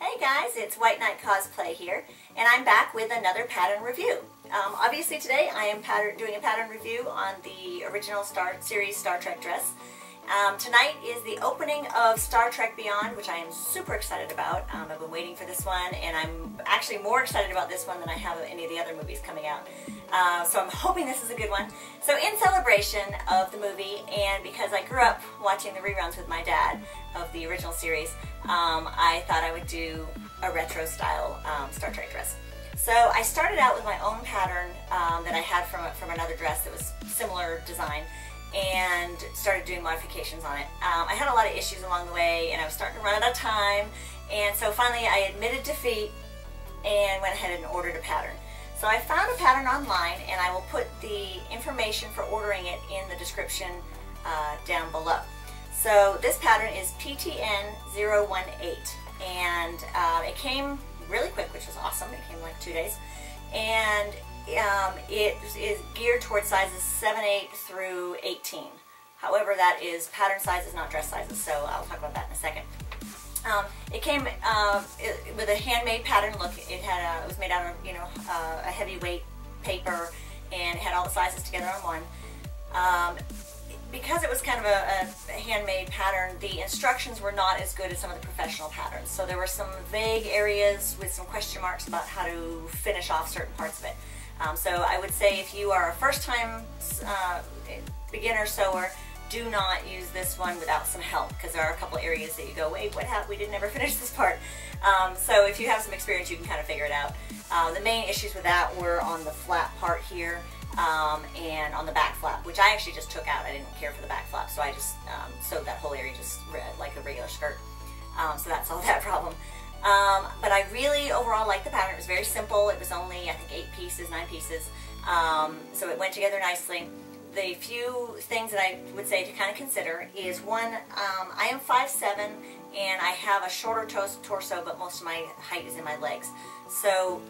Hey guys, it's White Knight Cosplay here, and I'm back with another pattern review. Obviously today I am doing a pattern review on the original series Star Trek dress. Tonight is the opening of Star Trek Beyond, which I am super excited about. I've been waiting for this one, and I'm actually more excited about this one than I have of any of the other movies coming out. So I'm hoping this is a good one. So in celebration of the movie, and because I grew up watching the reruns with my dad of the original series, I thought I would do a retro style Star Trek dress. So I started out with my own pattern that I had from another dress that was similar design, and started doing modifications on it. I had a lot of issues along the way, and I was starting to run out of time, and so finally I admitted defeat and went ahead and ordered a pattern. So I found a pattern online, and I will put the information for ordering it in the description down below. So this pattern is PTN018, and it came really quick, which was awesome. It came like 2 days, and it is geared towards sizes 7-8 through 18. However, that is pattern sizes, not dress sizes, so I'll talk about that in a second. It came with a handmade pattern look. It was made out of a heavyweight paper, and it had all the sizes together on one. Because it was kind of a handmade pattern, the instructions were not as good as some of the professional patterns. So there were some vague areas with some question marks about how to finish off certain parts of it. So I would say if you are a first-time beginner sewer, do not use this one without some help, because there are a couple areas that you go, wait, what happened? We didn't ever finish this part. So if you have some experience, you can kind of figure it out. The main issues with that were on the flap part here, and on the back flap, which I actually just took out. I didn't care for the back flap, so I just sewed that whole area just like a regular skirt. So that solved that problem. But I really overall liked the pattern. It was very simple. It was only, I think, 9 pieces. So it went together nicely. The few things that I would say to kind of consider is, one, I am 5'7", and I have a shorter torso, but most of my height is in my legs. So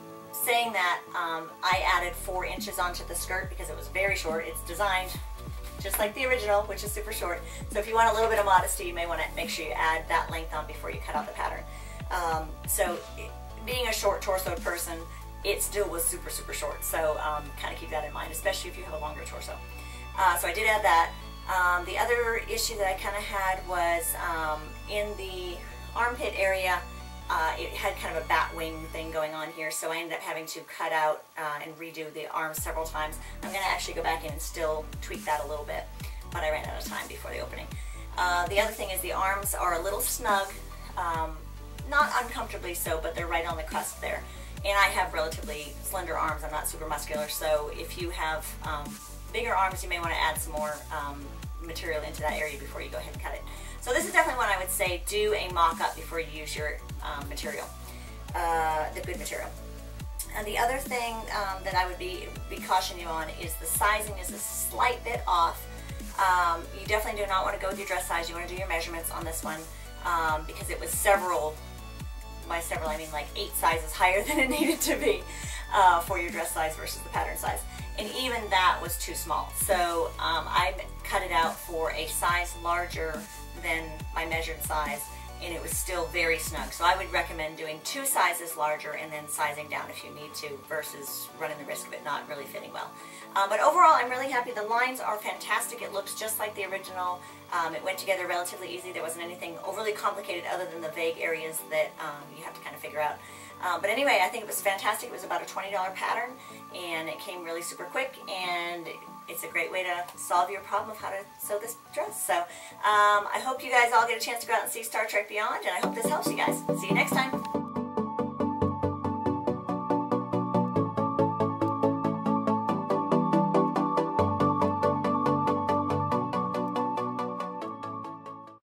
saying that, I added 4 inches onto the skirt because it was very short. It's designed just like the original, which is super short. So if you want a little bit of modesty, you may want to make sure you add that length on before you cut out the pattern. Being a short torsoed person, it still was super, super short. So kind of keep that in mind, especially if you have a longer torso. So I did add that. The other issue that I kind of had was in the armpit area, it had kind of a bat wing thing going on here, so I ended up having to cut out and redo the arms several times. I'm going to actually go back in and still tweak that a little bit, but I ran out of time before the opening. The other thing is the arms are a little snug, not uncomfortably so, but they're right on the cusp there. And I have relatively slender arms. I'm not super muscular, so if you have bigger arms, you may want to add some more material into that area before you go ahead and cut it. So this is definitely one I would say do a mock-up before you use your material, the good material. And the other thing that I would be cautioning you on is the sizing is a slight bit off. You definitely do not want to go with your dress size. You want to do your measurements on this one because it was by several I mean like 8 sizes higher than it needed to be for your dress size versus the pattern size. And even that was too small. So I cut it out for a size larger than my measured size, and it was still very snug. So I would recommend doing 2 sizes larger and then sizing down if you need to, versus running the risk of it not really fitting well. But overall, I'm really happy. The lines are fantastic. It looks just like the original. It went together relatively easy. There wasn't anything overly complicated other than the vague areas that you have to kind of figure out. But anyway, I think it was fantastic. It was about a $20 pattern, and it came really super quick, and it's a great way to solve your problem of how to sew this dress. So I hope you guys all get a chance to go out and see Star Trek Beyond, and I hope this helps you guys. See you next time.